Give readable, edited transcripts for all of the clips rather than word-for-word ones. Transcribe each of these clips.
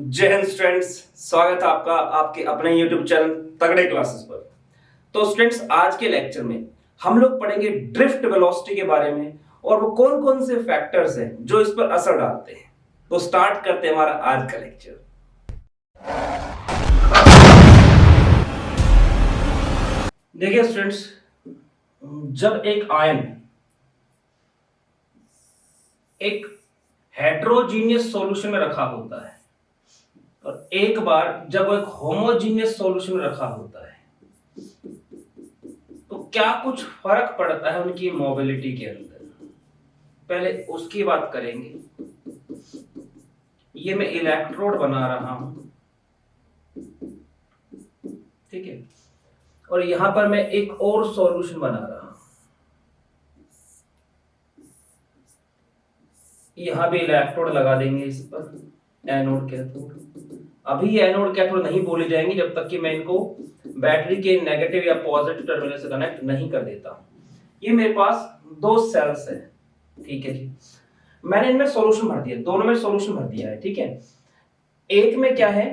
जय हिंद स्टूडेंट्स, स्वागत है आपका आपके अपने YouTube चैनल तगड़े क्लासेस पर। तो स्टूडेंट्स, आज के लेक्चर में हम लोग पढ़ेंगे ड्रिफ्ट वेलोसिटी के बारे में और वो कौन कौन से फैक्टर्स हैं जो इस पर असर डालते हैं। तो स्टार्ट करते हैं हमारा आज का लेक्चर। देखिए स्टूडेंट्स, जब एक आयन एक हेट्रोजीनियस सॉल्यूशन में रखा होता है और एक बार जब वो एक होमोजीनियस सॉल्यूशन में रखा होता है तो क्या कुछ फर्क पड़ता है उनकी मोबिलिटी के अंदर। पहले उसकी बात करेंगे। ये मैं इलेक्ट्रोड बना रहा हूं, ठीक है, और यहां पर मैं एक और सॉल्यूशन बना रहा हूं। यहां भी इलेक्ट्रोड लगा देंगे इस पर, एनोड कैथोड। अभी एनोड कैथोड नहीं बोले जाएंगे जब तक कि मैं इनको बैटरी के नेगेटिव या पॉजिटिव टर्मिनल से कनेक्ट नहीं कर देता हूं। ये मेरे पास दो सेल्स है, ठीक है जी। मैंने इनमें सॉल्यूशन भर दिया, दोनों में सॉल्यूशन भर दिया है, ठीक है। एक में क्या है,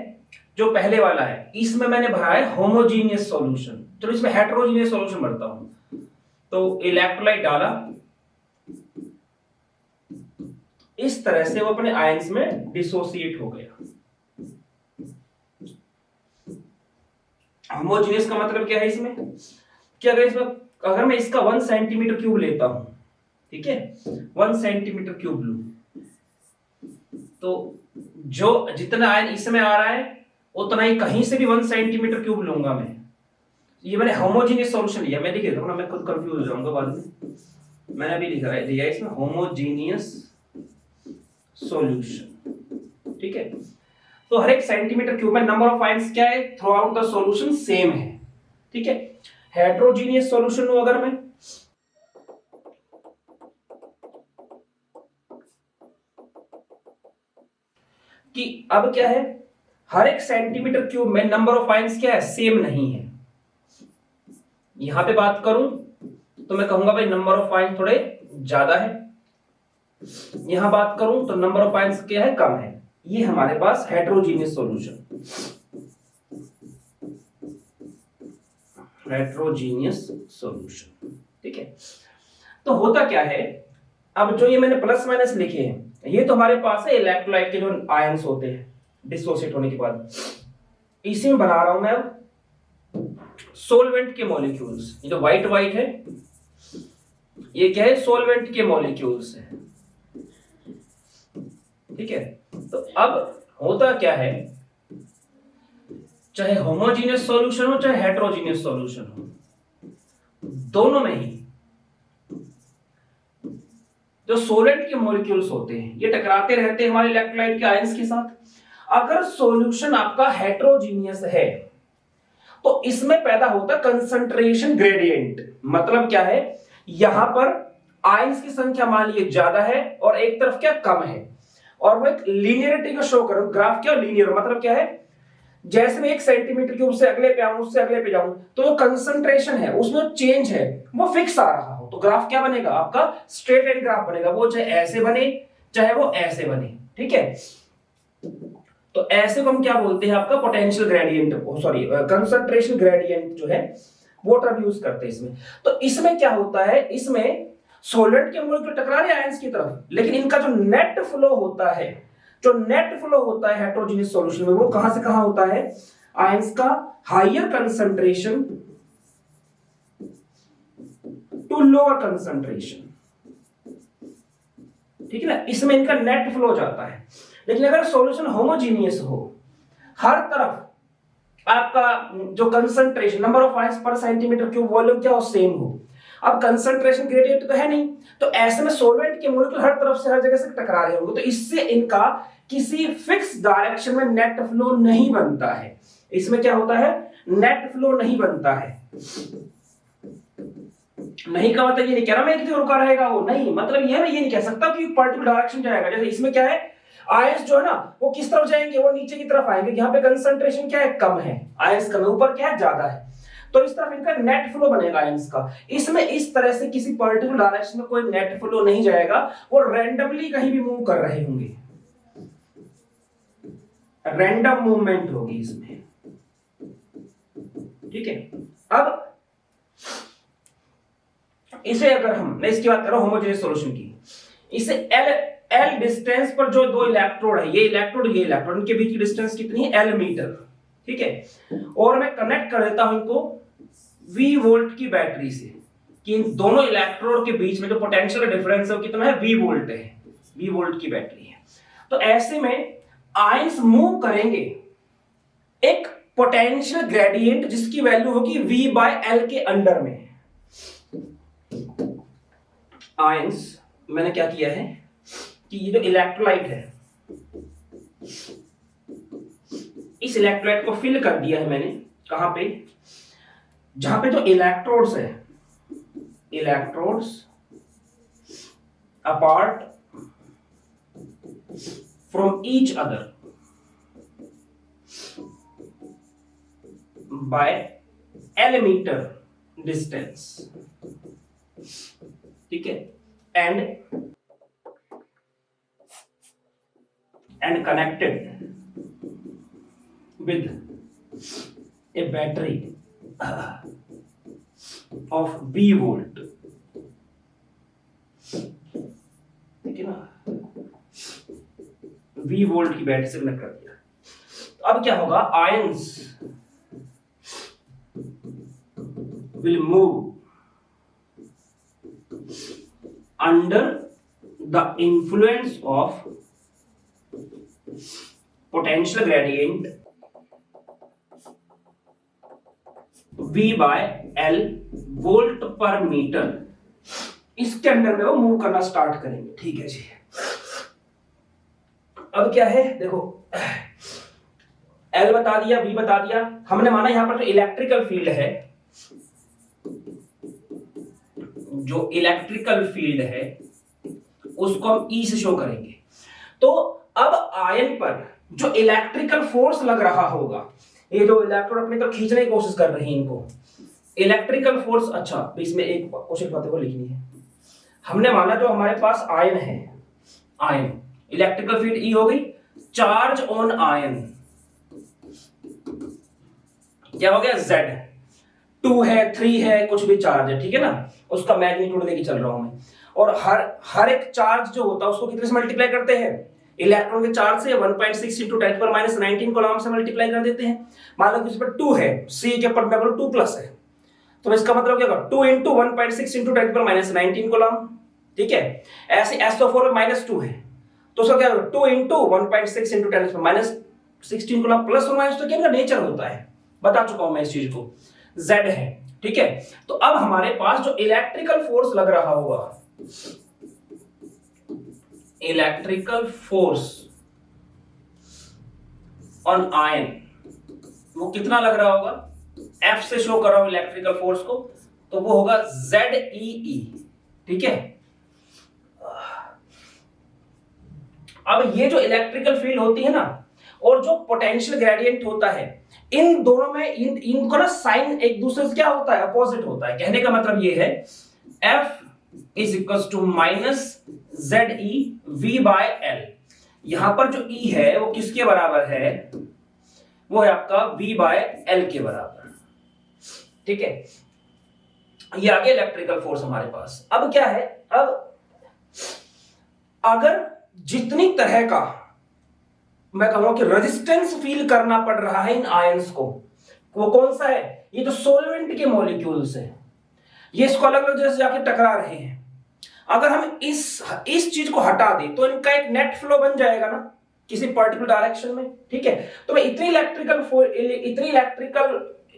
जो पहले वाला है, इसमें मैंने भरा है होमोजीनियस सॉल्यूशन। तो इसमें हेटेरोजीनियस सॉल्यूशन भरता हूं। तो इलेक्ट्रोलाइट डाला, इस तरह से वो अपने आयंस में डिसोसिएट हो गया। होमोजेनियस का मतलब क्या है इसमें, कि अगर मैं इसका 1 सेंटीमीटर क्यूब लेता हूं, ठीक है, 1 सेंटीमीटर क्यूब लूं, तो जो जितना आयन इसमें आ रहा है उतना ही कहीं से भी 1 सेंटीमीटर क्यूब लूंगा मैं। ये मैंने होमोजेनियस सॉल्यूशन लिया। मैं लिख देता हूं ना, मैं खुद कंफ्यूज हो जाऊंगा बाद में। मैंने अभी लिया इसमें होमोजेनियस सॉल्यूशन, ठीक है। तो हर एक सेंटीमीटर क्यूब में नंबर ऑफ आयंस क्या है through out the solution same है, ठीक है। हेटेरोजीनियस सॉल्यूशन लूं अगर मैं, कि अब क्या है, हर एक सेंटीमीटर क्यूब में नंबर ऑफ आयंस क्या है, सेम नहीं है। यहां पे बात करूं तो मैं कहूंगा भाई नंबर ऑफ आयंस थोड़े ज्यादा है। यहां बात करूं तो नंबर ऑफ आयंस क्या है, कम है। ये हमारे पास हेटेरोजीनियस सॉल्यूशन, हेटेरोजीनियस सॉल्यूशन, ठीक है। तो होता क्या है, अब जो ये मैंने प्लस माइनस लिखे हैं, ये तो हमारे पास है इलेक्ट्रोलाइट के जो आयंस होते हैं डिसोसिएट होने के बाद। इसी में बना रहा हूं मैं अब सोलवेंट के मॉलिक्यूल्स। ये जो व्हाइट व्हाइट है ये क्या है, सोलवेंट के मॉलिक्यूल्स है, ठीक है। तो अब होता क्या है, चाहे होमोजीनियस सॉल्यूशन हो चाहे हेटेरोजीनियस सॉल्यूशन हो, दोनों में ही जो सोलेंट के मॉलिक्यूल्स होते हैं ये टकराते रहते हैं हमारे इलेक्ट्रोलाइट के आयंस के साथ। अगर सॉल्यूशन आपका हेटेरोजीनियस है तो इसमें पैदा होता है कंसंट्रेशन ग्रेडियंट। मतलब क्या है, यहां पर आयंस की संख्या मान लीजिए ज्यादा है और एक तरफ क्या कम है, और वो एक लीनियरिटी को शो करो। ग्राफ क्या लीनियर मतलब क्या है, जैसे मैं 1 सेंटीमीटर क्यूब से अगले पे आऊं उससे अगले पे जाऊं तो जो कंसंट्रेशन है उसमें जो चेंज है वो फिक्स आ रहा हो, तो ग्राफ क्या बनेगा आपका, स्ट्रेट लाइन ग्राफ बनेगा। वो चाहे ऐसे बने चाहे वो ऐसे बने, ठीक है। तो ऐसे को हम क्या बोलते हैं, आपका potential gradient, sorry concentration gradient जो है वो टर्म यूज करते हैं इसमें। तो इसमें क्या होता है, इसमें सोलेंट के मॉलिक्यूल टकरा रहे हैं आयंस की तरफ, लेकिन इनका जो नेट फ्लो होता है, जो नेट फ्लो होता है हेटेरोजीनियस सॉल्यूशन में, वो कहां से कहां होता है, आयंस का higher concentration to lower concentration, ठीक है ना। इसमें इनका नेट फ्लो जाता है। लेकिन अगर सॉल्यूशन होमोजीनियस हो, हर तरफ आपका जो कंसंट्रेशन नंबर ऑफ आयंस पर सेंटीमीटर क्यूब वॉल्यूम क्या हो, सेम हो। अब कंसंट्रेशन ग्रेडियंट तो है नहीं, तो ऐसे में सॉल्वेंट के मॉलिक्यूल हर तरफ से हर जगह से टकरा रहे होंगे, तो इससे इनका किसी फिक्स डायरेक्शन में नेट फ्लो नहीं बनता है। इसमें क्या होता है, नेट फ्लो नहीं बनता है। नहीं का मतलब ये नहीं कह रहा मैं एक जगह रुका रहेगा वो, नहीं, मतलब ये मैं ये नहीं कह सकता कि पर्टिकुलर डायरेक्शन जाएगा। जैसे इसमें क्या है, आयंस जो है ना वो किस तरफ जाएंगे, वो नीचे की तरफ आएंगे। यहाँ पे कंसंट्रेशन क्या है, कम है, आयंस कम है, ऊपर क्या है, ज्यादा है। तो इस तरफ इनका नेट फ्लो बनेगा आयंस का। इसमें इस तरह से किसी पर्टिकुलर डायरेक्शन में कोई नेट फ्लो नहीं जाएगा, वो रैंडमली कहीं भी मूव कर रहे होंगे। रैंडम मूवमेंट होगी इसमें, ठीक है। अब इसे अगर मैं इसकी बात कर रहा हूं होमोजेनियस सॉल्यूशन की, इसे एल डिस्टेंस पर जो दो इलेक्ट्रोड है, ये इलेक्ट्रोड इनके बीच की डिस्टेंस कितनी है, एल मीटर, ठीक है। और मैं कनेक्ट कर देता हूं इनको V वोल्ट की बैटरी से, कि इन दोनों इलेक्ट्रोड के बीच में जो पोटेंशियल डिफरेंस है वो कितना है, V वोल्ट है, V वोल्ट की बैटरी है। तो ऐसे में आयंस मूव करेंगे एक पोटेंशियल ग्रेडियंट जिसकी वैल्यू होगी V/L के अंडर में। आयंस मैंने क्या किया है कि ये जो इलेक्ट्रोलाइट है, इस इलेक्ट्रोलाइट को फिल कर दिया है मैंने, कहां पे, जहां पे जो इलेक्ट्रोड्स है, electrodes apart from each other by L metre distance, ठीक है, and connected with a battery of V volt, ठीक है ना, V वोल्ट की बैटरी से कनेक्ट कर दिया। तो अब क्या होगा, ions will move under the influence of potential gradient V/L volt पर मीटर, इसके अंदर में वो मूव करना स्टार्ट करेंगे, ठीक है जी। अब क्या है देखो, L बता दिया, V बता दिया, हमने माना यहां पर जो इलेक्ट्रिकल फील्ड है, जो इलेक्ट्रिकल फील्ड है उसको हम E से शो करेंगे। तो अब आयन पर जो इलेक्ट्रिकल फोर्स लग रहा होगा, ये जो इलेक्ट्रॉन अपनी तरफ खींचने की कोशिश कर रही है इनको, इलेक्ट्रिकल फोर्स, अच्छा इसमें एक कुछ बातें को लिखनी है। हमने माना जो हमारे पास आयन है, आयन इलेक्ट्रिकल फील्ड E हो गई, चार्ज ऑन आयन क्या हो गया, Z, 2 है 3 है कुछ भी चार्ज है, ठीक है ना, उसका मैग्नीट्यूड लेके चल रहा हूं मैं। और हर एक चार्ज जो होता है उसको कितने से मल्टीप्लाई करते हैं, इलेक्ट्रॉन के चार्ज से 1.6 इंटू 10⁻⁹ कॉलम से मल्टीप्लाई कर देते हैं। मान लो कि इस पर 2 है, C के ऊपर मैं बोलूं 2 प्लस है, तो इसका मतलब क्या होगा, 2 इंटू 1.6 इंटू 10⁻⁹ कॉलम, ठीक है। ऐसे SO4 में -2 है, तो उसका क्या होगा, 2 इंटू 1.6 इंटू 10⁻⁻16 कॉलम, प्लस और माइनस तो क्या इनका नेचर होता है, बता चुका हूं मैं इस चीज को, Z है, ठीक है। तो अब हमारे पास जो इलेक्ट्रिकल फोर्स लग रहा होगा, इलेक्ट्रिकल फोर्स ऑन आयन, वो कितना लग रहा होगा, F से शो कर रहा हूं इलेक्ट्रिकल फोर्स को, तो वो होगा ZEE, ठीक है। अब ये जो इलेक्ट्रिकल फील्ड होती है ना, और जो पोटेंशियल ग्रेडियंट होता है, इन दोनों में इनको ना साइन एक दूसरे से क्या होता है, अपोजिट होता है। कहने का मतलब ये है F is equal to -ZE V/L। यहां पर जो E है वो किसके बराबर है, वो है आपका V/L के बराबर, ठीक है। ये आ गया इलेक्ट्रिकल फोर्स हमारे पास। अब क्या है, अब अगर जितनी तरह का मैं कहूंगा कि रेजिस्टेंस फील करना पड़ रहा है इन आयंस को, वो कौन सा है, ये जो सॉल्वेंट के मॉलिक्यूल्स है, ये इसको अलग अलग जगह से जाके टकरा रहे हैं। अगर हम इस चीज को हटा दें तो इनका एक नेट फ्लो बन जाएगा ना किसी पर्टिकुलर डायरेक्शन में, ठीक है। तो मैं इतनी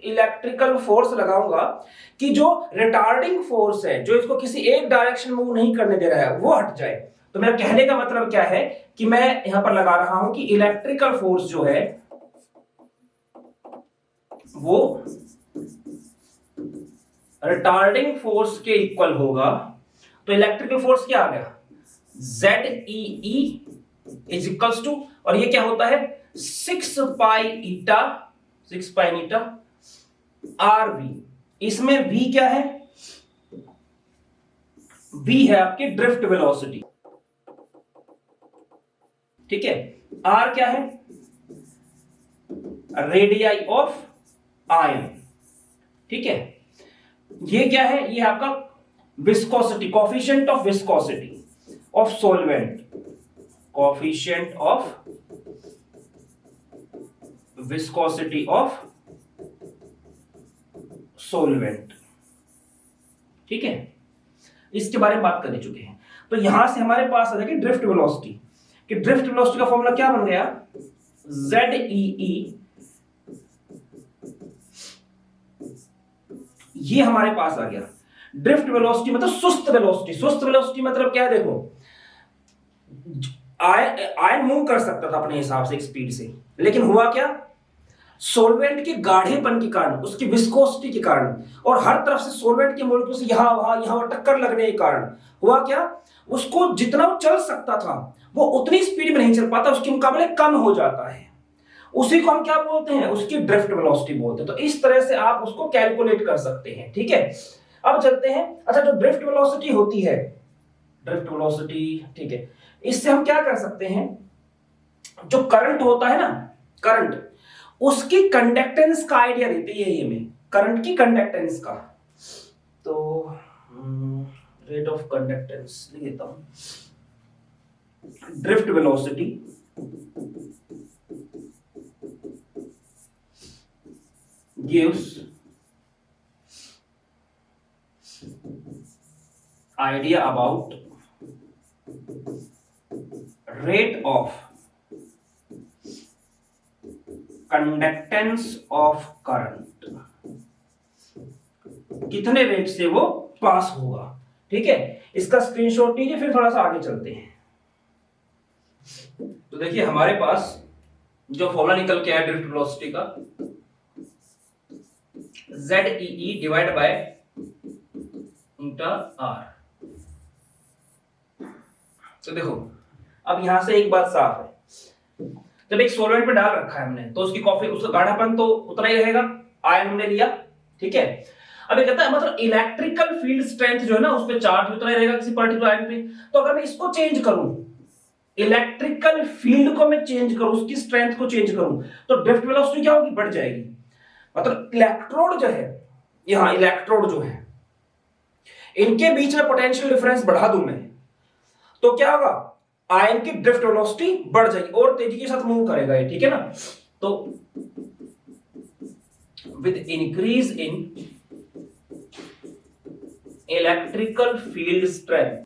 इलेक्ट्रिकल फोर्स लगाऊंगा कि जो रिटार्डिंग फोर्स है, जो इसको किसी एक डायरेक्शन मूव नहीं करने दे रहा है, वो हट जाए। तो मेरा कहने का मतलब क्या है कि मैं यहां पर लगा रहा हूं कि इलेक्ट्रिकल फोर्स जो है वो रिटार्डिंग फोर्स के इक्वल होगा। तो इलेक्ट्रिकल फोर्स क्या आ गया, ZEE इज इक्वल्स टू, और ये क्या होता है 6 पाई ईटा RV। इसमें V क्या है, V है आपकी ड्रिफ्ट वेलोसिटी, ठीक है। R क्या है, रेडियाई ऑफ आयन। ठीक है, ये क्या है, ये आपका viscosity, coefficient of viscosity of solvent, coefficient of viscosity of solvent. ठीक है, इसके बारे में बात कर चुके हैं। तो यहां से हमारे पास आ जाएगी ड्रिफ्ट वेलोसिटी, कि ड्रिफ्ट वेलोसिटी का फॉर्मूला क्या बन गया, ZEE, ये हमारे पास आ गया। ड्रिफ्ट वेलोसिटी मतलब सुस्त वेलोसिटी। सुस्त वेलोसिटी मतलब क्या है, देखो आयन मूव कर सकता था अपने हिसाब से स्पीड से, लेकिन हुआ क्या, सॉल्वेंट के गाढ़ेपन के कारण, उसकी विस्कोसिटी के कारण, और हर तरफ से सॉल्वेंट के मॉलिक्यूल से यहां वहां टक्कर लगने के कारण हुआ क्या, उसको जितना वो चल सकता था वो उतनी स्पीड में नहीं चल पाता, उसके मुकाबले कम हो जाता है। उसी को हम क्या बोलते हैं, उसकी ड्रिफ्ट वेलोसिटी बोलते हैं। तो इस तरह से आप उसको कैलकुलेट कर सकते हैं। ठीक है, अब चलते हैं। अच्छा, जो ड्रिफ्ट वेलोसिटी होती है, ड्रिफ्ट वेलोसिटी, ठीक है, इससे हम क्या कर सकते हैं, जो करंट होता है ना, करंट, उसकी कंडक्टेंस का आइडिया देती है ये, में करंट की कंडक्टेंस का। तो रेट ऑफ कंडक्टेंस लिख देता हूं, drift velocity gives idea about rate of conductance of current, कितने रेट से वो पास होगा। ठीक है, इसका स्क्रीनशॉट लीजिए, फिर थोड़ा सा आगे चलते हैं। तो देखिए हमारे पास जो फॉर्मूला निकल के आया ड्रिफ्ट वेलोसिटी का, ZEE डिवाइड बाय इंटा R। तो देखो अब यहां से एक बात साफ है, जब एक सॉल्वेंट पे डाल रखा है हमने, तो उसकी कॉफी, उसका गाढ़ापन तो उतना ही रहेगा, आयन हमने लिया। ठीक है, अब ये कहता है मतलब इलेक्ट्रिकल फील्ड स्ट्रेंथ जो है ना, उस पे चार्ज उतना ही रहेगा किसी पर्टिकुलर आयन पे। तो अगर मैं इसको चेंज करूं, इलेक्ट्रिकल फील्ड को मैं चेंज करूं, उसकी स्ट्रेंथ को चेंज करूं, तो ड्रिफ्ट वेलोसिटी क्या होगी, बढ़ जाएगी। मतलब इलेक्ट्रोड जो है, यहां इलेक्ट्रोड जो है, इनके बीच में पोटेंशियल डिफरेंस बढ़ा दूं मैं, तो क्या होगा, आयन की ड्रिफ्ट वेलोसिटी बढ़ जाएगी और तेजी के साथ मूव करेगा ये। ठीक है ना, तो with increase in electrical field strength,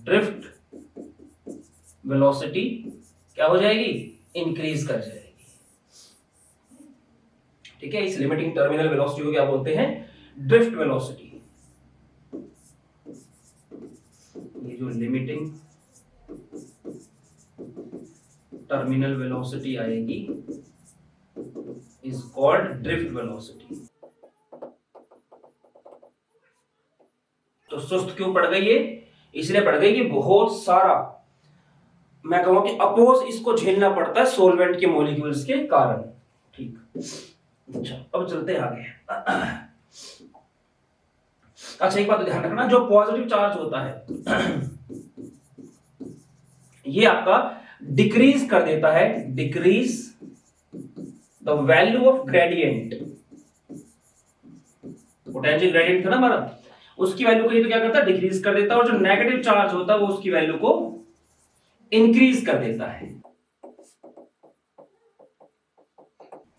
drift velocity क्या हो जाएगी, इंक्रीज कर जाएगी। ठीक है, इस लिमिटिंग टर्मिनल वेलोसिटी को क्या बोलते हैं, ड्रिफ्ट वेलोसिटी। ये जो लिमिटिंग टर्मिनल वेलोसिटी आएगी इज कॉल्ड ड्रिफ्ट वेलोसिटी। तो सुस्त क्यों पड़ गई है, इसलिए पड़ गई कि बहुत सारा, मैं कहूं कि अपोज इसको झेलना पड़ता है सॉल्वेंट के मॉलिक्यूल्स के कारण। ठीक, अच्छा अब चलते हैं आगे। अच्छा एक बात ध्यान रखना, जो पॉजिटिव चार्ज होता है ये आपका डिक्रीज कर देता है, decrease the value of gradient, potential gradient था ना हमारा, उसकी वैल्यू को ये तो क्या करता है, डिक्रीज कर देता है, और जो नेगेटिव चार्ज होता है वो उसकी वैल्यू को इंक्रीज कर देता है।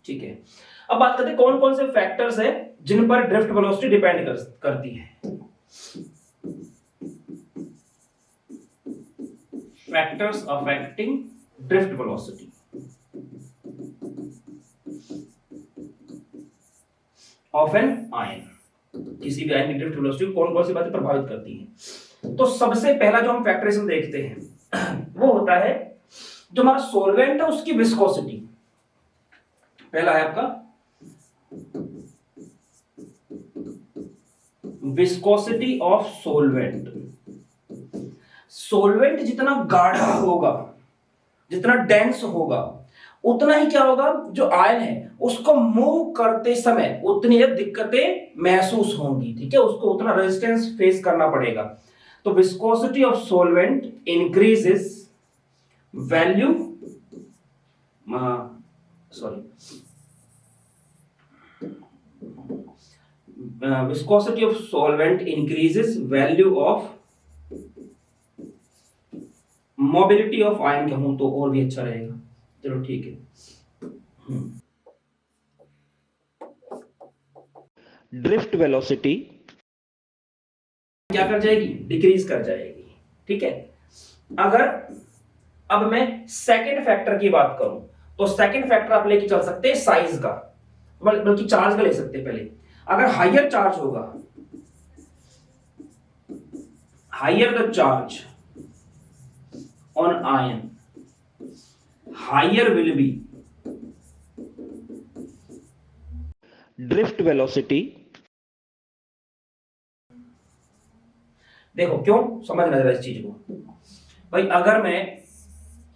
ठीक है, अब बात करते हैं कौन कौन से फैक्टर्स है जिन पर ड्रिफ्ट वेलोसिटी डिपेंड करती है। Factors affecting drift velocity. Of an ion, किसी भी आयन की ड्रिफ्ट वेलोसिटी कौन कौन सी बातें प्रभावित करती हैं। तो सबसे पहला जो हम फैक्टर्स देखते हैं वो होता है जो हमारा सॉल्वेंट है उसकी विस्कोसिटी। पहला है आपका विस्कोसिटी ऑफ सॉल्वेंट। सॉल्वेंट जितना गाढ़ा होगा, जितना डेंस होगा, उतना ही क्या होगा, जो आयन है उसको मूव करते समय उतनी दिक्कतें महसूस होंगी। ठीक है, उसको उतना रेजिस्टेंस फेस करना पड़ेगा। तो viscosity of solvent increases value sorry, viscosity of solvent increases, value of mobility of ion कहूं तो और भी अच्छा रहेगा। चलो ठीक है। ड्रिफ्ट वेलोसिटी क्या कर जाएगी, डिक्रीज कर जाएगी। ठीक है, अगर अब मैं सेकंड फैक्टर की बात करूं तो सेकंड फैक्टर आप लेके चल सकते हैं साइज का, बल्कि चार्ज का ले सकते हैं। पहले अगर हायर चार्ज होगा, higher the charge on ion, higher will be drift velocity. देखो क्यों, समझना जरा इस चीज को भाई। अगर मैं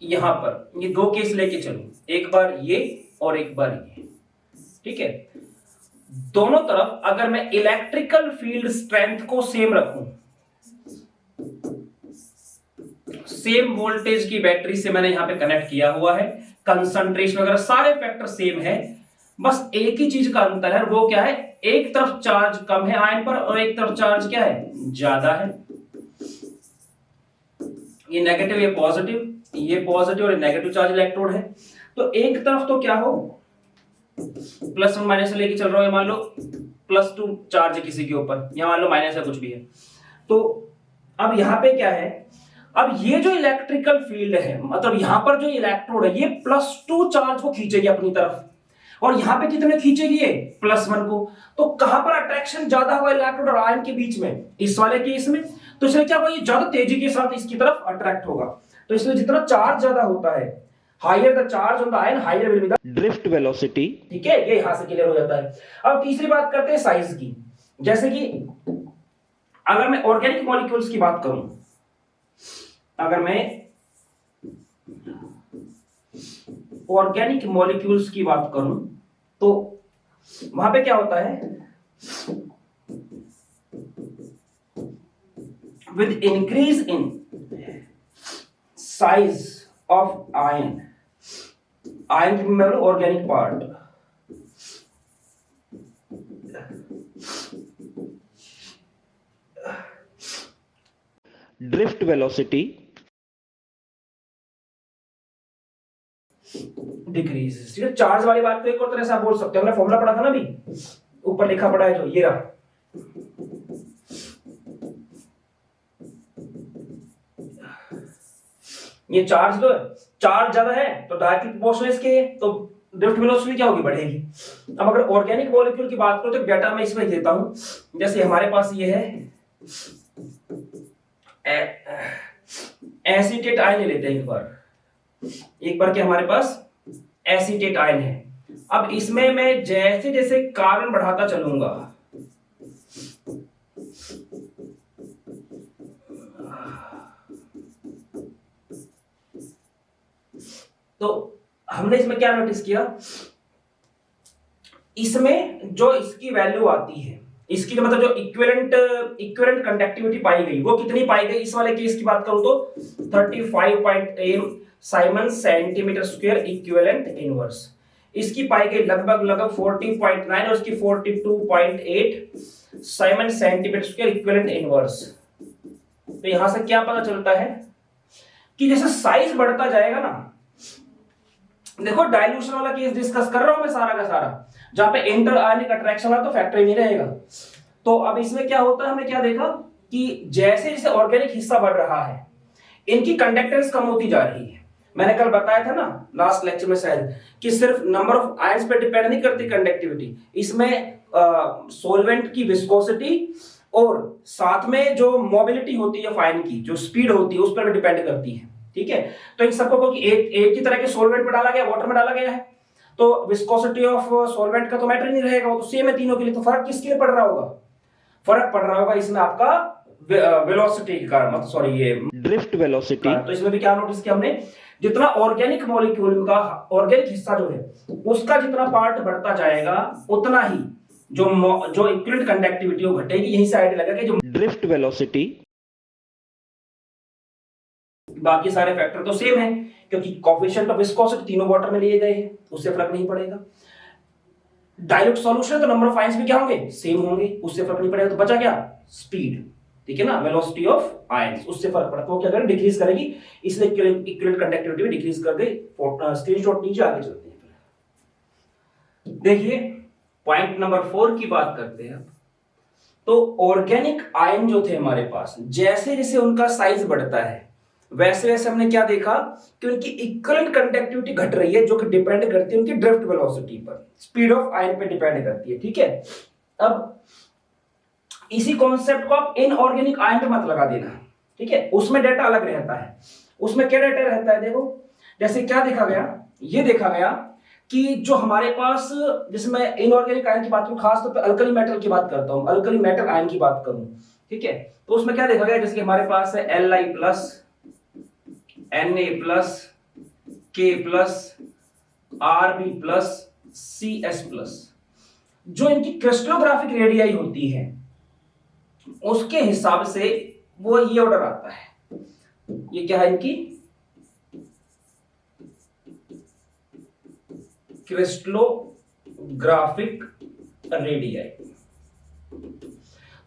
यहां पर ये दो केस लेके चलूं, एक बार ये और एक बार ये, ठीक है, दोनों तरफ अगर मैं इलेक्ट्रिकल फील्ड स्ट्रेंथ को सेम रखूं, सेम वोल्टेज की बैटरी से मैंने यहां पे कनेक्ट किया हुआ है, कंसंट्रेशन वगैरह सारे फैक्टर सेम है, बस एक ही चीज का अंतर है, वो क्या है, एक तरफ चार्ज कम है आयन पर और एक तरफ चार्ज क्या है, ज्यादा है। ये नेगेटिव, ये पॉजिटिव, ये पॉजिटिव और नेगेटिव चार्ज इलेक्ट्रोड है। तो एक तरफ तो क्या हो, प्लस वन माइनस लेके चल रहा हूं, मान लो +2 चार्ज है किसी के ऊपर, यहां मान लो माइनस है, कुछ भी है। तो अब यहां पे क्या है, अब ये जो इलेक्ट्रिकल फील्ड है, मतलब यहां पर जो इलेक्ट्रोड है, ये +2 चार्ज को खींचेगी अपनी तरफ, और यहां पे कितने खींचेगी, ये +1 को। तो कहां पर अट्रैक्शन ज्यादा हुआ इलेक्ट्रोड और आयन के बीच में, इस वाले केस में। तो इसलिए क्या होगा, ये ज्यादा तेजी के साथ इसकी तरफ अट्रैक्ट होगा। तो इसलिए जितना चार्ज ज्यादा होता है, higher the charge on the ion, higher will be the drift velocity. ठीक है, ये यहां से क्लियर हो जाता है। अब तीसरी बात करते हैं साइज की। जैसे कि अगर मैं ऑर्गेनिक मॉलिक्यूल्स की बात करूं, अगर मैं ऑर्गेनिक मॉलिक्यूल्स की बात करूं तो वहां पे क्या होता है, with increase in size of ion, ion की मैं organic part, drift velocity decrease. ठीक है, चार्ज वाली बात को एक और तरह से आप बोल सकते हो, हमने फॉर्मूला पढ़ा था ना अभी, ऊपर लिखा पड़ा है जो, ये रहा, ये चार्ज तो चार्ज ज्यादा है तो डायरेक्टली प्रोपोर्शनल इसके, तो ड्रिफ्ट वेलोसिटी क्या होगी, बढ़ेगी। अब अगर ऑर्गेनिक मॉलिक्यूल की बात करो तो डाटा मैं इसमें देता हूं, जैसे हमारे पास ये है एसीटेट आयन ले लेते हैं एक बार क्या हमारे पास एसीटेट आयन है। अब इसमें मैं जैसे जैसे कार्बन बढ़ाता चलूंगा, तो हमने इसमें क्या नोटिस किया, इसमें जो इसकी वैल्यू आती है, इसकी मतलब जो इक्विवेलेंट कंडक्टिविटी पाई गई, वो कितनी पाई गई, इस वाले केस की बात करूं तो 35.8 Simon centimetre square equivalent inverse. इसकी पाई गई लगभग 40.9 और इसकी 42.8 Simon centimetre square equivalent inverse. तो यहां से क्या पता चलता है कि जैसे साइज बढ़ता जाएगा ना, देखो डाइल्यूशन वाला केस डिस्कस कर रहा हूं मैं सारा का सारा, जहां पे इंटर आयनिक अट्रैक्शन वाला तो फैक्टर ही नहीं रहेगा। तो अब इसमें क्या होता है, हमने क्या देखा कि जैसे जैसे ऑर्गेनिक हिस्सा बढ़ रहा है, इनकी कंडक्टेंस कम होती जा रही है। मैंने कल बताया था ना लास्ट लेक्चर में शायद, कि सिर्फ नंबर ऑफ आयंस पे डिपेंड नहीं करती कंडक्टिविटी, इसमें सॉल्वेंट की विस्कोसिटी और साथ में जो मोबिलिटी होती है आयन की, जो स्पीड होती है, उस पर भी डिपेंड करती है। ठीक है, तो इन सबको एक ही तरह के सॉल्वेंट में डाला गया, वाटर में डाला गया है, तो विस्कोसिटी ऑफ सॉल्वेंट का तो मैटर नहीं रहेगा, वो तो सेम है तीनों के लिए। तो फर्क किसके लिए पड़ रहा होगा, फर्क पड़ रहा होगा इसमें आपका वेलोसिटी का, मतलब सॉरी ये ड्रिफ्ट वेलोसिटी। तो इसमें भी क्या नोटिस किया हमने, जितना ऑर्गेनिक मॉलिक्यूल का ऑर्गेनिक हिस्सा जो है उसका जितना पार्ट बढ़ता जाएगा, उतना ही जो इक्विवेलेंट कंडक्टिविटी वो घटेगी। यहीं से आइडिया लगा कि जो ड्रिफ्ट वेलोसिटी, बाकी सारे फैक्टर तो सेम है, क्योंकि कोफिशिएंट ऑफ विस्कोसिटी तीनों वाटर में लिए गए हैं, उससे फर्क नहीं पड़ेगा। डाइल्यूट सॉल्यूशन तो नंबर ऑफ आयंस भी क्या होंगे, सेम होंगे, उससे फर्क नहीं पड़ेगा। तो बचा क्या, स्पीड, ठीक है ना, वेलोसिटी ऑफ आयंस, उससे फर्क पड़ता है। तो क्या करें, डिक्रीज करेगी, इसलिए इक्विवेलेंट कंडक्टिविटी भी डिक्रीज कर गई। स्क्रीनशॉट नीचे, आगे चलते हैं। देखिए पॉइंट नंबर 4 की बात करते हैं। तो ऑर्गेनिक आयन जो थे हमारे पास, जैसे जैसे उनका साइज बढ़ता है वैसे वैसे हमने क्या देखा कि उनकी इक्विवेलेंट कंडक्टिविटी घट रही है, जो कि डिपेंड करती है उनकी ड्रिफ्ट वेलोसिटी पर, स्पीड ऑफ आयन पे डिपेंड करती है, ठीक है। अब इसी कॉन्सेप्ट को आप इनऑर्गेनिक आयन पे मत लगा देना, ठीक है, उसमें डेटा अलग रहता है। उसमें क्या डेटा रहता है, देखो जैसे क्या देखा गया, ये देखा गया कि जो हमारे पास, जिसमें इनऑर्गेनिक आयन की बात करूं, खास तौर पे अल्कली मेटल की बात करता हूं, अल्कली मेटल आयन की बात करूं, ठीक है, तो उसमें क्या देखा गया, जैसे कि हमारे पास है Li plus, Na plus, K plus, Rb plus, Cs plus. जो इनकी क्रिस्टलोग्राफिक रेडियाई होती है उसके हिसाब से वो ये ऑर्डर आता है। ये क्या है, इनकी क्रिस्टलोग्राफिक रेडियाई।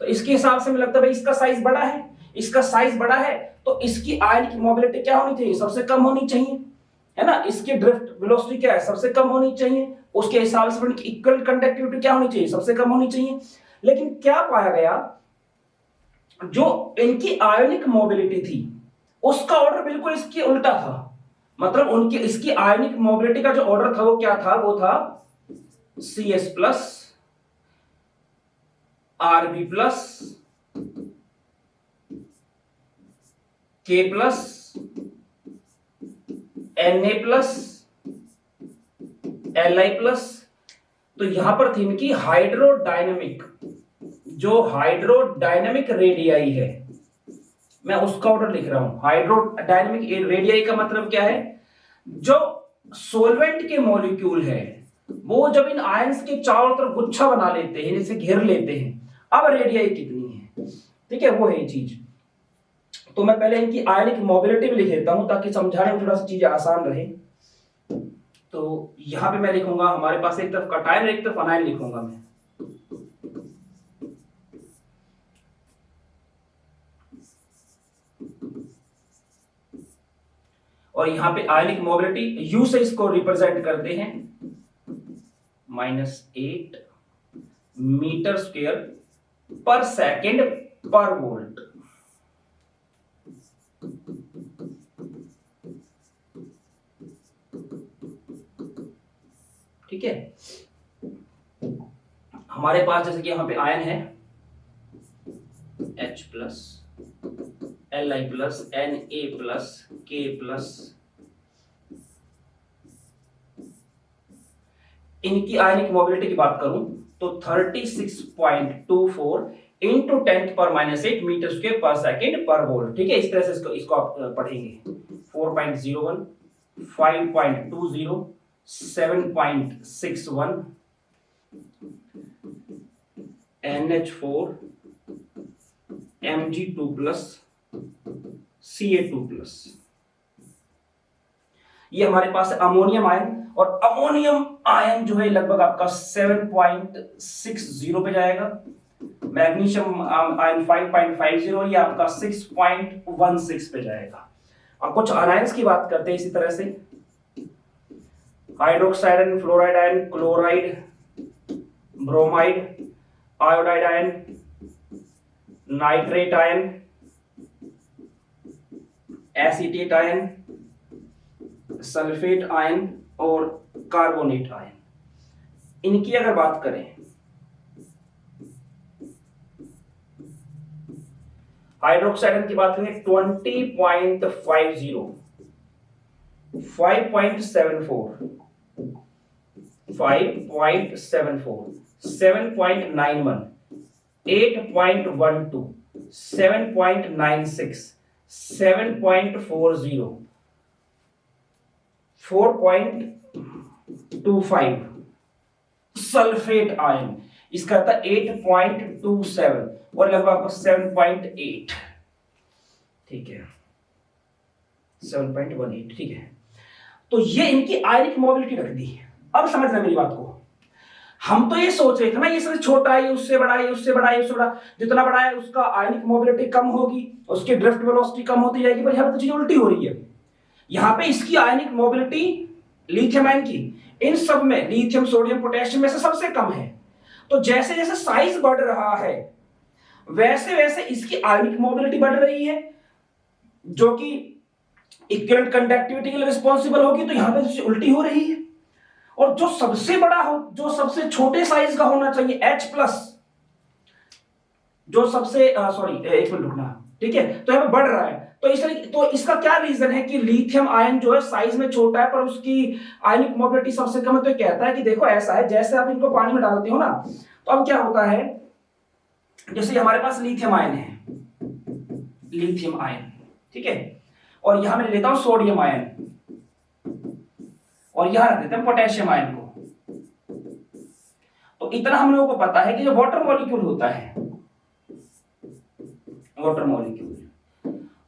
तो इसके हिसाब से मुझे लगता है भाई इसका साइज बड़ा है, इसका साइज बड़ा है तो इसकी आयन की मोबिलिटी क्या होनी चाहिए, सबसे कम होनी चाहिए, है ना। इसकी ड्रिफ्ट वेलोसिटी क्या है, सबसे कम होनी चाहिए। उसके हिसाब से इनकी इक्वल कंडक्टिविटी क्या होनी चाहिए, सबसे कम होनी चाहिए। लेकिन क्या पाया गया, जो इनकी आयनिक मोबिलिटी थी उसका ऑर्डर बिल्कुल इसकी उल्टा था। मतलब उनकी, इसकी आयनिक मोबिलिटी का जो ऑर्डर था वो क्या था, वो था Cs plus, Rb plus, K plus, Na plus, Li plus. तो यहां पर थी इनकी हाइड्रोडायनेमिक, जो हाइड्रोडायनेमिक रेडियाई है, मैं उसका ऑर्डर लिख रहा हूं। हाइड्रोडायनेमिक रेडियाई का मतलब क्या है, जो सोलवेंट के मॉलिक्यूल है वो जब इन आयंस के चारों तरफ गुच्छा बना लेते हैं, इसे घेर लेते हैं, अब रेडियाई कितनी है, ठीक है, वो है ये चीज। तो मैं पहले इनकी आयनिक मोबिलिटी भी लिख देता हूं ताकि समझाने में थोड़ा सा चीजें आसान रहे। तो यहां पे मैं लिखूंगा, हमारे पास एक तरफ कटायन एक तरफ अनायन लिखूंगा मैं। और यहां पे आयनिक मोबिलिटी यू से इसको रिप्रेजेंट करते हैं, -8 मीटर स्क्वायर पर सेकेंड पर वोल्ट। ठीक है, हमारे पास जैसे कि यहां पे आयन है H plus, Li plus, Na plus, K plus. इनकी आयनिक मोबिलिटी की बात करूं तो 36.24 इंटू 10⁻⁸ मीटर स्क्वायर पर सेकेंड पर वोल्ट। ठीक है, इस तरह से इसको आप पढ़ेंगे। 4.01, 5.20, 7.61, NH4, Mg2 plus, Ca2 plus. ये हमारे पास अमोनियम आयन, और अमोनियम आयन जो है लगभग आपका 7.60 पे जाएगा। मैग्नीशियम आयन 5.50, ये आपका 6.16 पे जाएगा। अब कुछ अनायंस की बात करते हैं इसी तरह से। Hydroxide ion, fluoride ion, chloride, bromide, iodide ion, nitrate ion, acetate ion, sulphate ion और कार्बोनेट आयन। इनकी अगर बात करें, हाइड्रोक्साइड की बात करें 20.50, 5.74, 5.74, 7.91, 8.12, 7.96, 7.40, 4.25। सल्फेट आयन इसका था 8.27 और लगभग 7.8। ठीक है, 7.18, ठीक है। तो ये इनकी आयनिक मोबिलिटी रख दी। अब समझना मेरी बात को, हम तो ये सोच रहे थे ना, ये सबसे छोटा है, उससे बड़ा है, उससे बड़ा है, उससे बड़ा, जितना बड़ा है उसका आयनिक मोबिलिटी कम होगी, उसकी ड्रिफ्ट वेलोसिटी कम होती जाएगी, पर यहां पर तो चीज उल्टी हो रही है। यहां पे इसकी आयनिक मोबिलिटी लिथियम आयन की इन सब में, लिथियम सोडियम पोटेशियम में से सबसे कम है। तो जैसे जैसे साइज बढ़ रहा है वैसे वैसे इसकी आयनिक मोबिलिटी बढ़ रही है, जो कि इक्विवेलेंट कंडक्टिविटी के लिए रिस्पॉन्सिबल होगी, तो यहां पे उल्टी हो रही है। और जो सबसे बड़ा हो, जो सबसे छोटे साइज का होना चाहिए H+, जो सबसे सॉरी एक मिनट रुकना, ठीक है, तो यहां पे बढ़ रहा है। तो इसका क्या रीजन है कि लिथियम आयन जो है साइज में छोटा है पर उसकी आयनिक मोबिलिटी सबसे कम है। तो कहता है कि देखो ऐसा है, जैसे आप इनको पानी में डालते हो ना, तो अब क्या होता है, जैसे हमारे पास लिथियम आयन है, लिथियम आयन, ठीक है, और यहां मैं लेता हूं सोडियम आयन, और यहां रख देते हैं पोटेशियम आयन को। तो इतना हम लोगों को पता है कि जो वाटर मॉलिक्यूल होता है, वाटर मॉलिक्यूल,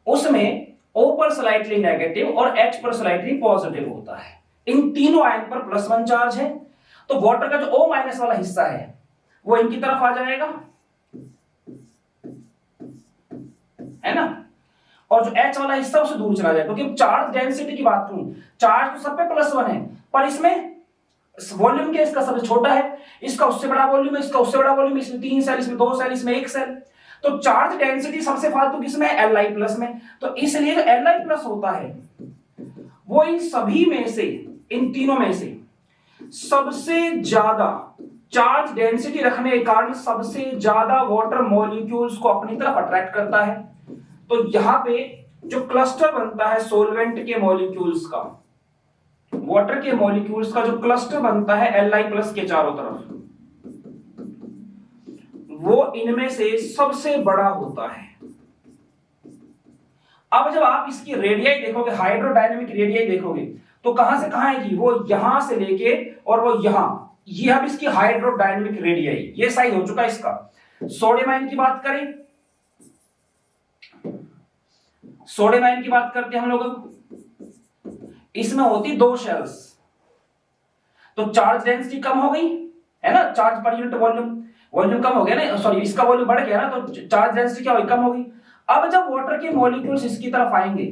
उसमें O पर स्लाइटली नेगेटिव और H पर स्लाइटली पॉजिटिव होता है। इन तीनों आयन पर +1 चार्ज है। तो वाटर का जो O- वाला हिस्सा है वो इनकी तरफ आ जाएगा, है ना, और जो H वाला हिस्सा उससे दूर चला जाएगा। क्योंकि चार्ज डेंसिटी की बात करूं, चार्ज तो सब पे +1 है, पर इसमें वॉल्यूम क्या इसका सबसे छोटा है, इसका उससे बड़ा वॉल्यूम है, इसका उससे बड़ा वॉल्यूम, इसमें 3 सेल, इसमें 2 सेल, इसमें 1 सेल। तो चार्ज डेंसिटी सबसे फालतू किसमें है, Li+ में। तो इसलिए जो Li+ होता है वो इन सभी में से, इन तीनों में से सबसे ज्यादा चार्ज डेंसिटी रखने के कारण सबसे ज्यादा वाटर मॉलिक्यूल्स को अपनी तरफ अट्रैक्ट करता है। तो यहां पे जो क्लस्टर बनता है सोलवेंट के मॉलिक्यूल्स का, वाटर के मॉलिक्यूल्स का जो क्लस्टर बनता है Li+ के चारों तरफ, वो इनमें से सबसे बड़ा होता है। अब जब आप इसकी रेडियाई देखोगे, हाइड्रोडायनेमिक रेडियाई देखोगे, तो कहां से कहां आएगी, वो यहां से लेके और वो यहां, ये अब इसकी हाइड्रोडायनेमिक रेडियाई, ये साइज हो चुका है इसका। सोडियम आयन की बात करें, सोडियम आयन की बात करते हैं हम लोग, इसमें होती 2 शेल्स, तो चार्ज डेंसिटी कम हो गई है ना, चार्ज पर यूनिट वॉल्यूम कम हो गया ना, सॉरी इसका वॉल्यूम बढ़ गया ना, तो चार्ज डेंसिटी क्या होगी, कम होगी। अब जब वाटर के मॉलिक्यूल्स इसकी तरफ आएंगे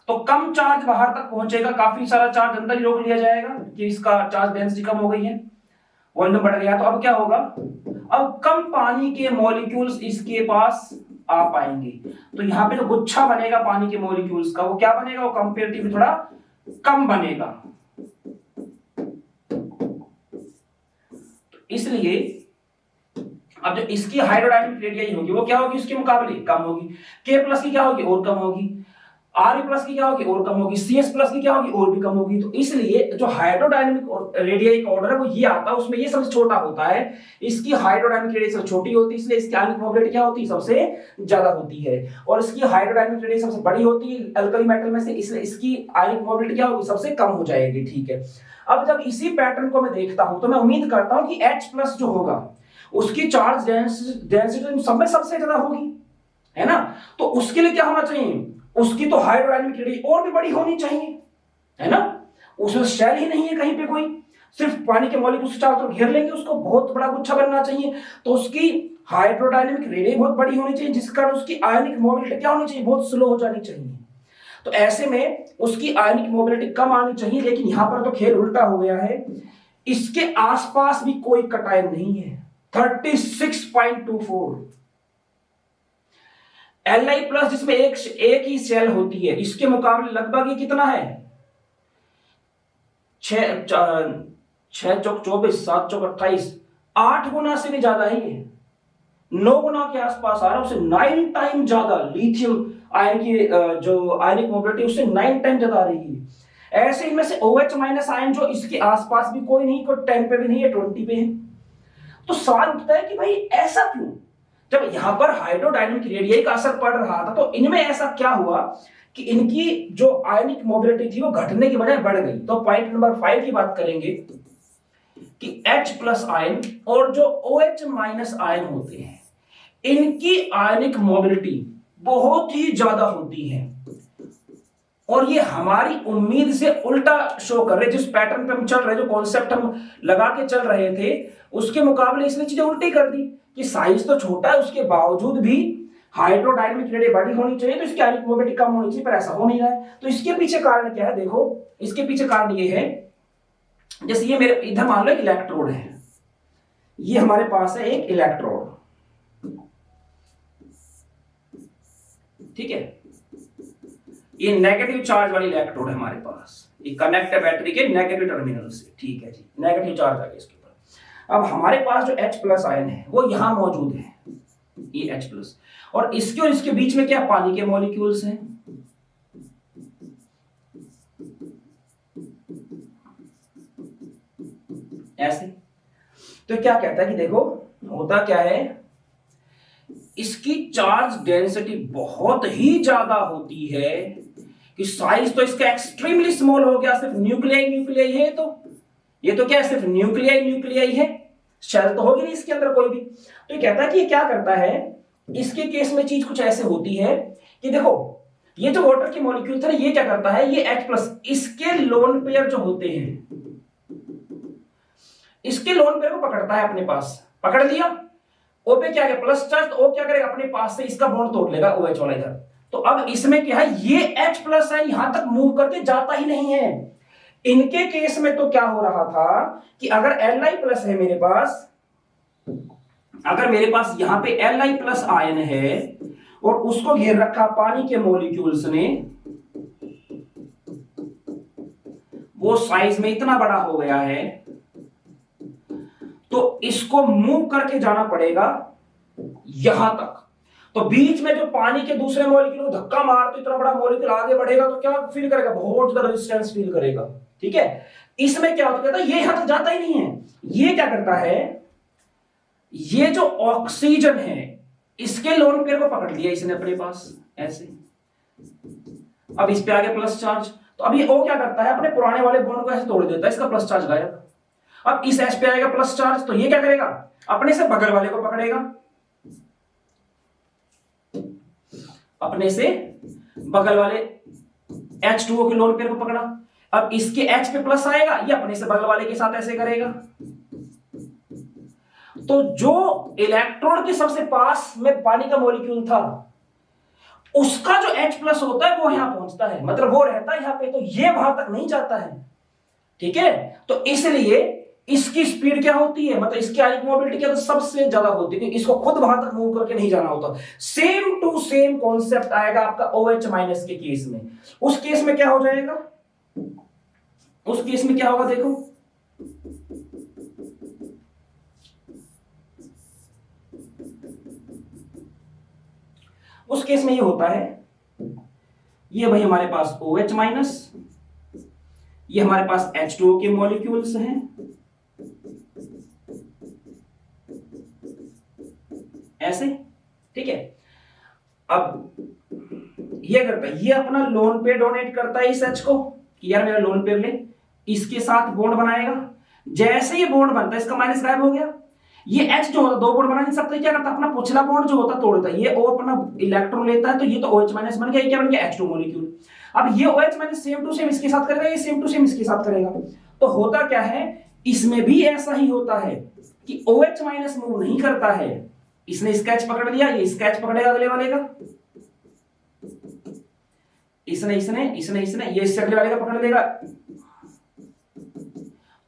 तो कम चार्ज बाहर तक पहुंचेगा, काफी सारा चार्ज अंदर ही रोक लिया जाएगा कि इसका चार्ज डेंसिटी कम हो गई है, वॉल्यूम बढ़ गया। तो अब क्या होगा, अब कम पानी के मॉलिक्यूल्स इसके पास आ पाएंगे। तो यहां पे जो गुच्छा बनेगा पानी के मॉलिक्यूल्स का, वो क्या बनेगा, वो कंपैरेटिवली थोड़ा कम बनेगा। इसलिए अब जो इसकी हाइड्रोडायनेमिक रेडियाई होगी वो क्या होगी, उसके मुकाबले कम होगी। K+ की क्या होगी, और कम होगी। Re+ की क्या होगी, और कम होगी। CS+ की क्या होगी, और भी कम होगी। तो इसलिए जो हाइड्रोडायनेमिक रेडियाई का ऑर्डर है वो ये आता है, उसमें ये सबसे छोटा होता है, इसकी हाइड्रोडायनेमिक रेडियाई सबसे छोटी होती है, इसलिए इसकी आयनिक मोबिलिटी क्या होती है, सबसे ज्यादा होती है। और इसकी हाइड्रोडायनेमिक रेडियाई सबसे बड़ी होती है अल्कली मेटल में से, इसलिए इसकी आयनिक मोबिलिटी क्या होगी, सबसे कम हो जाएगी, ठीक है। अब जब इसी पैटर्न को मैं देखता हूं तो मैं उम्मीद करता हूं कि H+ जो होगा उसकी चार्ज डेंसिटी सब में सबसे ज्यादा होगी, है ना। तो उसके लिए क्या होना चाहिए, उसकी तो हाइड्रोडायनेमिक रेडियाई और भी बड़ी होनी चाहिए, है ना। उसमें शेल ही नहीं है कहीं पे कोई, सिर्फ पानी के मॉलिक्यूल्स चारों तरफ घेर लेंगे उसको, बहुत बड़ा गुच्छा बनना चाहिए। तो उसकी हाइड्रोडायनेमिक रेडियाई बहुत बड़ी होनी चाहिए, जिस कारण उसकी आयनिक मोबिलिटी क्या होनी चाहिए, बहुत स्लो हो जानी चाहिए। तो ऐसे में उसकी आयनिक मोबिलिटी कम आनी चाहिए, लेकिन यहां पर तो खेल उल्टा हो गया है, इसके आसपास भी कोई कटायन नहीं है। 36.24 Li+ जिसमें एक ही सेल होती है, इसके मुकाबले लगभग ये कितना है, 6 चौक 24, 7 चौक 28, 8 गुना से भी ज्यादा है ये, 9 गुना के आसपास आ रहा है, उसे 9 टाइम ज्यादा लिथियम आयन की जो आयनिक मोबिलिटी उससे 9 टाइम ज्यादा आ रही है। ऐसे इनमें से OH- आयन जो इसके आसपास भी कोई नहीं, कोई 10 पे भी नहीं है, 20 पे है। तो सवाल उठता है कि भाई ऐसा क्यों, जब यहां पर हाइड्रोडायनेमिक रेडियाई का असर पड़ रहा था तो इनमें ऐसा क्या हुआ कि इनकी जो आयनिक मोबिलिटी थी वो घटने की बजाय बढ़ गई। तो पॉइंट नंबर 5 की बात करेंगे कि H+ आयन और जो OH- आयन होते हैं इनकी आयनिक मोबिलिटी बहुत ही ज्यादा होती है। और ये हमारी उम्मीद से उल्टा शो कर रहे, जिस पैटर्न पे हम चल रहे, जो कॉन्सेप्ट हम लगा के चल रहे थे, उसके मुकाबले इसने चीजें उल्टी कर दी कि साइज तो छोटा है, उसके बावजूद भी हाइड्रोडायनेमिक रेडियस बड़ी होनी चाहिए, तो इसकी आयनिक मोबिलिटी कम होनी चाहिए, पर ऐसा हो नहीं रहा है। तो इसके पीछे कारण क्या है? देखो, इसके पीछे कारण ये है, जैसे ये मेरे इधर मान लो एक इलेक्ट्रोड है, ये हमारे पास है एक इलेक्ट्रोड, ठीक है, ये नेगेटिव चार्ज वाली इलेक्ट्रोड है हमारे पास, ये कनेक्ट है बैटरी के नेगेटिव टर्मिनल से, ठीक है जी, नेगेटिव चार्ज आ गया इसके ऊपर। अब हमारे पास जो H प्लस आयन है वो यहां मौजूद है, ये H प्लस, और इसके बीच में क्या पानी के मॉलिक्यूल्स हैं, ऐसे। तो क्या कहता है कि देखो होता क्या है, इसकी चार्ज डेंसिटी बहुत ही ज्यादा होती है कि साइज तो इसका एक्सट्रीमली स्मॉल हो गया, सिर्फ न्यूक्लियाई है, तो ये तो क्या है, सिर्फ न्यूक्लियाई है, शेल तो होगी नहीं इसके अंदर कोई भी। तो ये कहता है कि ये क्या करता है, इसके केस में चीज कुछ ऐसे होती है कि देखो ये जो वाटर के मॉलिक्यूल था, ये क्या करता है, ये H प्लस, इसके लोन पेयर जो होते हैं, इसके लोन पेयर को पकड़ता है अपने पास, पकड़ लिया, O पे क्या है प्लस चार्ज, तो O क्या करेगा अपने पास से इसका बॉन्ड तोड़ लेगा OH वाला इधर। तो अब इसमें क्या है, ये H प्लस है यहां तक मूव करके जाता ही नहीं है। इनके केस में तो क्या हो रहा था कि अगर Li प्लस है मेरे पास, अगर मेरे पास यहां पे Li प्लस आयन है और उसको घेर रखा पानी के मॉलिक्यूल्स ने, वो साइज में इतना बड़ा हो गया है, तो इसको मूव करके जाना पड़ेगा यहां तक। तो बीच में जो पानी के दूसरे मॉलिक्यूल को धक्का मार, तो इतना बड़ा मॉलिक्यूल आगे बढ़ेगा तो क्या फील करेगा, बहुत ज्यादा रेजिस्टेंस फील करेगा, ठीक है। इसमें क्या होता है, ये यहां तक जाता ही नहीं है, ये क्या करता है, ये जो ऑक्सीजन है इसके लोन पेयर को पकड़ लिया इसने अपने पास ऐसे। अब इस पे आ गया प्लस चार्ज, तो अब ये O क्या करता है, अपने पुराने वाले बॉन्ड को ऐसे तोड़ देता है, इसका प्लस चार्ज गायब। अब इस H पे आएगा प्लस चार्ज, तो ये क्या करेगा, अपने से बगल वाले को पकड़ेगा, अपने से बगल वाले H2O के लोन पेयर को पकड़ा। अब इसके H पे प्लस आएगा, ये अपने से बगल वाले के साथ ऐसे करेगा। तो जो इलेक्ट्रॉन के सबसे पास में पानी का मॉलिक्यूल था, उसका जो H प्लस होता है वो यहां पहुंचता है, मतलब वो रहता है यहां पे, तो ये वहां तक नहीं जाता है, ठीक है। तो इसलिए इसकी स्पीड क्या होती है, मतलब इसकी आयनिक मोबिलिटी क्या, तो सबसे ज्यादा होती है, क्योंकि इसको खुद वहां तक मूव करके नहीं जाना होता। सेम टू सेम कॉन्सेप्ट आएगा आपका OH माइनस के केस में। उस केस में क्या हो जाएगा, उस केस में क्या होगा, देखो उस केस में ये होता है, ये भाई हमारे पास OH माइनस, ये हमारे पास H2O के मॉलिक्यूल्स हैं, ऐसे, ठीक है। अब ये करता है, ये अपना लोन पेयर डोनेट करता है इस H को कि यार मेरा लोन पेयर ले, इसके साथ बॉन्ड बनाएगा। जैसे ये बॉन्ड बनता है, इसका माइनस गायब हो गया। ये H जो होता है, दो बॉन्ड बना नहीं सकता, क्या करता है, अपना पिछला बॉन्ड जो होता है तोड़ता है, ये O अपना इलेक्ट्रॉन लेता है, तो ये तो OH माइनस बन गया, ये क्या बन गया, H2 मॉलिक्यूल। अब ये OH minus same to same इसके साथ करेगा, ये सेम टू सेम इसके साथ करेगा। तो होता क्या है, इसमें भी ऐसा ही होता है कि OH माइनस मूव नहीं करता है, इसने स्केच पकड़ लिया, ये स्केच पकड़ेगा अगले वाले का, इसने ये इससे अगले वाले का पकड़ लेगा।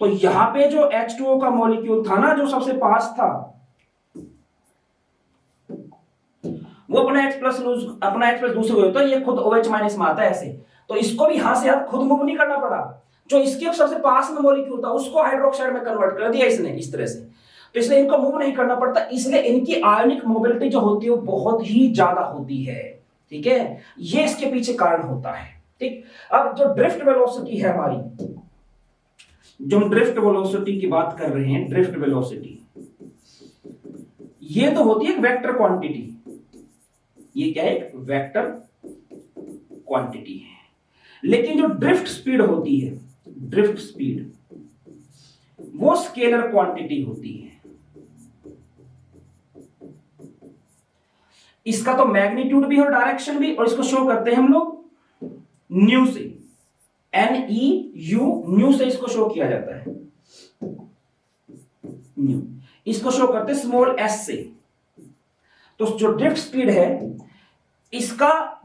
तो यहां पे जो H2O का मॉलिक्यूल था ना, जो सबसे पास था, वो अपना H प्लस दूसरे को होता है, ये खुद OH माइनस में आता है ऐसे। तो इसको भी यहां से हाथ खुद मूव नहीं करना पड़ा, जो इसके सबसे पास में मॉलिक्यूल था उसको हाइड्रोक्साइड में कन्वर्ट कर दिया इसने इस तरह से। तो इसलिए इनको मूव नहीं करना पड़ता, इसलिए इनकी आयनिक मोबिलिटी जो होती है वो बहुत ही ज्यादा होती है, ठीक है। ये इसके पीछे कारण होता है, ठीक। अब जो ड्रिफ्ट वेलोसिटी है हमारी, जो हम ड्रिफ्ट वेलोसिटी की बात कर रहे हैं, ड्रिफ्ट वेलोसिटी ये तो होती है एक वेक्टर क्वांटिटी, ये क्या है, एक वेक्टर क्वांटिटी है। लेकिन जो ड्रिफ्ट स्पीड होती है, ड्रिफ्ट स्पीड वो स्केलर क्वांटिटी होती है। इसका तो मैग्नीट्यूड भी और डायरेक्शन भी, और इसको शो करते हैं हम लोग न्यू से, NEU, न्यू से इसको शो किया जाता है, न्यू, इसको शो करते स्मॉल s से। तो जो ड्रिफ्ट स्पीड है इसका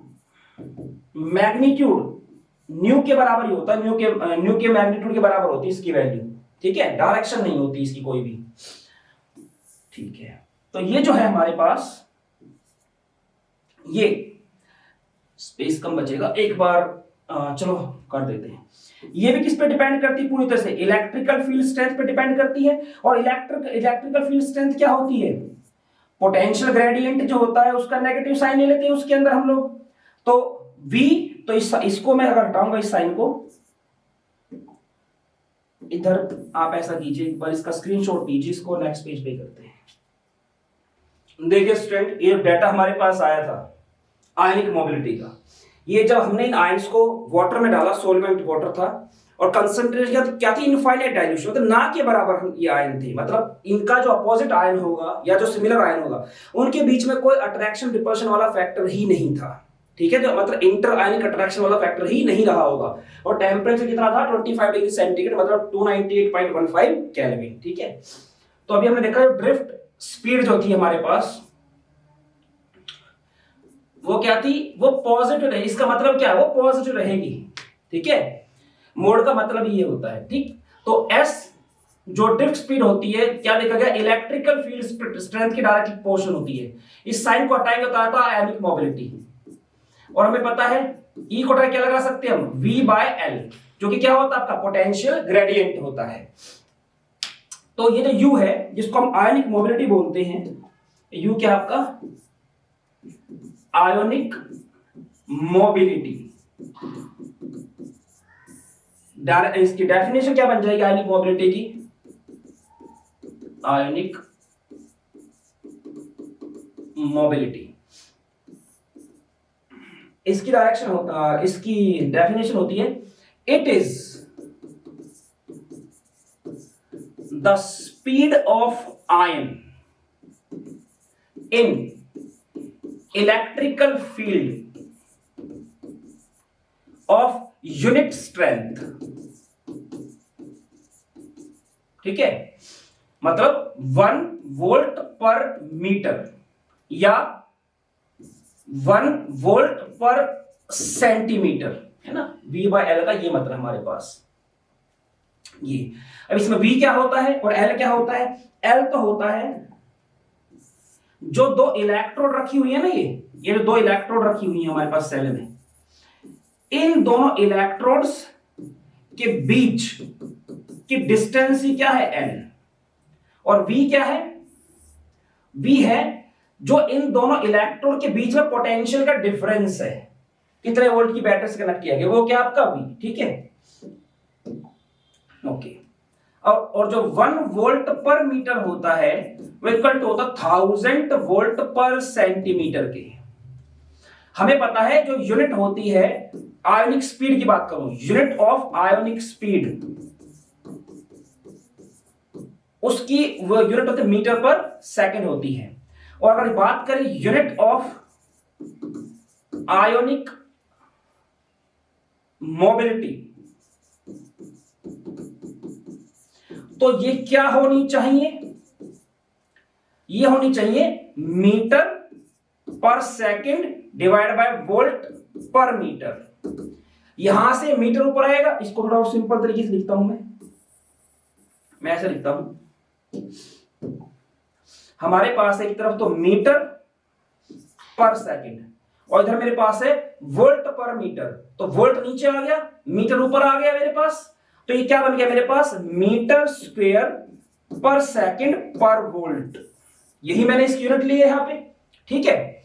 मैग्नीट्यूड न्यू के बराबर ही होता है, न्यू के मैग्नीट्यूड के बराबर होती है इसकी वैल्यू, ठीक है, डायरेक्शन नहीं होती इसकी कोई भी, ठीक है। तो ये जो है हमारे पास, ये स्पेस कम बचेगा, एक बार चलो कर देते हैं। ये भी किस पे डिपेंड करती है पूरी तरह से, इलेक्ट्रिकल फील्ड स्ट्रेंथ पे डिपेंड करती है। और इलेक्ट्रिकल फील्ड स्ट्रेंथ क्या होती है, पोटेंशियल ग्रेडियंट जो होता है उसका नेगेटिव साइन ले लेते हैं उसके अंदर हम लोग। तो V, तो इसको मैं अगर हटाऊंगा इस साइन को, इधर आप ऐसा कीजिए, एक बार इसका स्क्रीनशॉट लीजिए, इसको नेक्स्ट पेज पे करते हैं। देखिए स्टूडेंट, ये डाटा हमारे पास आया था आयनिक मोबिलिटी का। ये जब हमने इन आयंस को वाटर में डाला, सॉल्वेंट वाटर था, और कंसंट्रेशन क्या थी, इनफाइनाइट डाइल्यूशन, मतलब ना के बराबर ये आयन थे, मतलब इनका जो अपोजिट आयन होगा या जो सिमिलर आयन होगा उनके बीच में कोई अट्रैक्शन रिपल्शन वाला फैक्टर ही नहीं था, ठीक है, जो मतलब इंटर आयनिक अट्रैक्शन वाला फैक्टर ही नहीं रहा होगा। और टेम्परेचर कितना था, 25 डिग्री सेंटीग्रेड, मतलब 298.15 केल्विन, ठीक है। तो अभी हमने देखा ड्रिफ्ट स्पीड जो थी हमारे पास वो क्या थी, वो पॉजिटिव रही, इसका मतलब क्या है, वो पॉजिटिव रहेगी, ठीक है, मोड का मतलब ये होता है, ठीक। तो S जो ड्रिफ्ट स्पीड होती है, क्या देखा गया, इलेक्ट्रिकल फील्ड स्ट्रेंथ की डायरेक्ट प्रोपोर्शन होती है। इस साइन को हटाएंगे तो आता है आयनिक मोबिलिटी, और हमें पता है E को हटा क्या लगा सकते हैं हम, V/L, जो कि क्या होता है आपका पोटेंशियल ग्रेडियंट होता है। तो ये जो U है जिसको हम आयनिक मोबिलिटी बोलते हैं, U क्या आपका, आयोनिक मोबिलिटी, इसकी डेफिनेशन क्या बन जाएगी आयनिक मोबिलिटी की, आयोनिक मोबिलिटी, इसकी डायरेक्शन इसकी डेफिनेशन होती है, it is the speed of ion in electrical field of unit strength, ठीक है, मतलब 1 वोल्ट पर मीटर या 1 वोल्ट पर सेंटीमीटर, है ना, V/L का ये मतलब हमारे पास ये। अब इसमें V क्या होता है और L क्या होता है, L तो होता है जो दो इलेक्ट्रोड रखी हुई है ना, ये जो दो इलेक्ट्रोड रखी हुई है हमारे पास सेल में, इन दोनों इलेक्ट्रोड्स के बीच की डिस्टेंस ही क्या है, L। और V क्या है, V है जो इन दोनों इलेक्ट्रोड के बीच में पोटेंशियल का डिफरेंस है, कितने वोल्ट की बैटरी से कनेक्ट किया गया, वो क्या आपका V, ठीक है, ओके। और जो 1 वोल्ट पर मीटर होता है वो इक्वल टू होता 1000 वोल्ट पर सेंटीमीटर के। हमें पता है जो यूनिट होती है आयोनिक स्पीड की बात करूं, यूनिट ऑफ आयोनिक स्पीड, उसकी वो यूनिट होती है मीटर पर सेकंड होती है। और अगर बात करें यूनिट ऑफ आयोनिक मोबिलिटी, तो ये क्या होनी चाहिए, ये होनी चाहिए मीटर पर सेकंड डिवाइड बाय वोल्ट पर मीटर। यहां से मीटर ऊपर आएगा, इसको थोड़ा और सिंपल तरीके से लिखता हूं मैं ऐसे लिखता हूं, हमारे पास एक तरफ तो मीटर पर सेकंड और इधर मेरे पास है वोल्ट पर मीटर, तो वोल्ट नीचे आ गया, मीटर ऊपर आ गया मेरे पास, तो ये क्या बन गया मेरे पास, मीटर स्क्वायर पर सेकंड पर वोल्ट। यही मैंने इसकी यूनिट ली है यहां पे, ठीक है।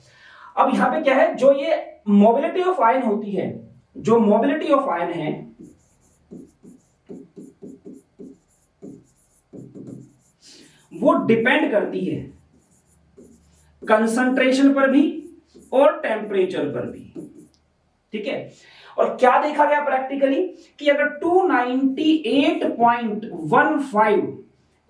अब यहां पे क्या है, जो ये मोबिलिटी ऑफ आयन होती है, जो मोबिलिटी ऑफ आयन है वो डिपेंड करती है कंसंट्रेशन पर भी और टेम्परेचर पर भी, ठीक है। और क्या देखा गया प्रैक्टिकली कि अगर 298.15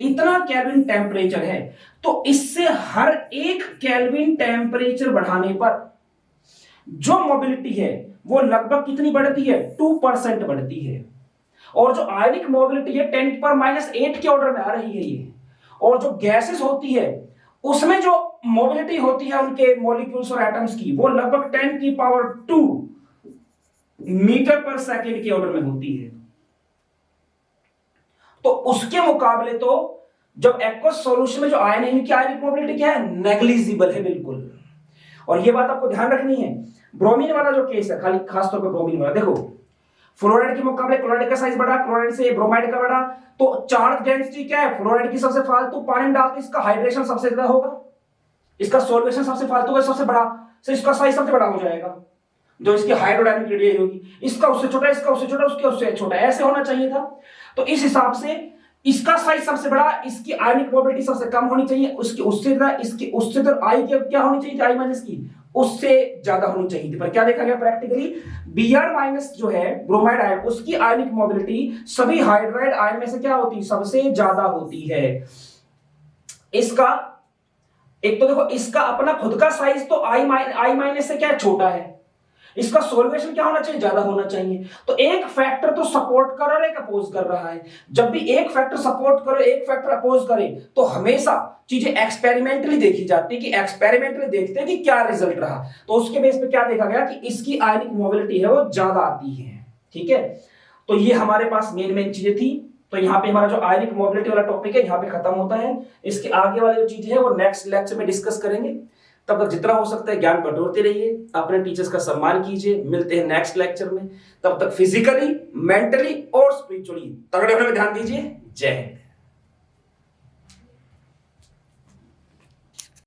इतना केल्विन टेम्परेचर है, तो इससे हर एक केल्विन टेम्परेचर बढ़ाने पर जो मोबिलिटी है वो लगभग कितनी बढ़ती है, 2% बढ़ती है। और जो आयनिक मोबिलिटी है 10⁻⁸ के ऑर्डर में आ रही है ये। और जो गैसेस होती है उसमें जो मोबिलिटी होती है उनके मॉलिक्यूल्स और एटम्स की, वो लगभग 10⁻²m/s के ऑर्डर में होती है। तो उसके मुकाबले तो जब एक्वस सॉल्यूशन में जो आयन है इनकी आयनिक मोबिलिटी क्या है, नेग्लिजिबल है बिल्कुल। और ये बात आपको ध्यान रखनी है। ब्रोमीन वाला जो केस है, खाली खास तौर पे ब्रोमीन वाला, देखो फ्लोराइड के मुकाबले क्लोराइड का साइज बढ़ा, क्लोराइड से ब्रोमाइड का बढ़ा, तो चार्ज डेंसिटी क्या है, फ्लोराइड की सबसे फालतू, पानी में डालते इसका हाइड्रेशन सबसे ज्यादा होगा, इसका सॉल्वेशन सबसे फालतू है, सबसे बड़ा, तो इसका साइज सबसे बड़ा हो जाएगा, जो इसकी हाइड्रोडायनामिक रेडियस होगी, इसका उससे छोटा, इसका उससे छोटा, उसके उससे छोटा, ऐसे होना चाहिए था। तो इस हिसाब से इसका साइज सबसे बड़ा, इसकी आयनिक मोबिलिटी सबसे कम होनी चाहिए, उसकी उससे ज्यादा, इसकी उससे ज्यादा, आई क्या होनी चाहिए थी, आई माइनस की उससे ज्यादा होनी चाहिए थी। पर क्या देखा गया प्रैक्टिकली, Br- जो है ब्रोमाइड आयन, उसकी आयनिक मोबिलिटी सभी हाइड्राइड आयन में से क्या होती है, सबसे ज्यादा होती है। इसका एक तो देखो, इसका अपना खुद का साइज तो आई माइनस से क्या छोटा है, इसका सॉल्वेशन क्या होना चाहिए, ज्यादा होना चाहिए। तो एक फैक्टर तो सपोर्ट कर और एक अपोज कर रहा है। जब भी एक फैक्टर सपोर्ट करे, एक फैक्टर अपोज करे, तो हमेशा चीजें एक्सपेरिमेंटली देखी जाती है कि एक्सपेरिमेंटली देखते हैं कि क्या रिजल्ट रहा। तो उसके बेस पे क्या देखा गया कि इसकी आयनिक मोबिलिटी है वो ज्यादा आती है। ठीक है, तो ये हमारे पास मेन चीजें थी। तो यहाँ पे हमारा जो आयनिक मोबिलिटी वाला टॉपिक है यहाँ पे खत्म होता है। इसके आगे वाली जो चीजें है वो नेक्स्ट लेक्चर में डिस्कस करेंगे। तब तक जितना हो सकता है ज्ञान बटोरते रहिए, अपने टीचर्स का सम्मान कीजिए। मिलते हैं नेक्स्ट लेक्चर में, तब तक फिजिकली, मेंटली और स्पिरिचुअली तगड़े होने में ध्यान दीजिए। जय हिंद।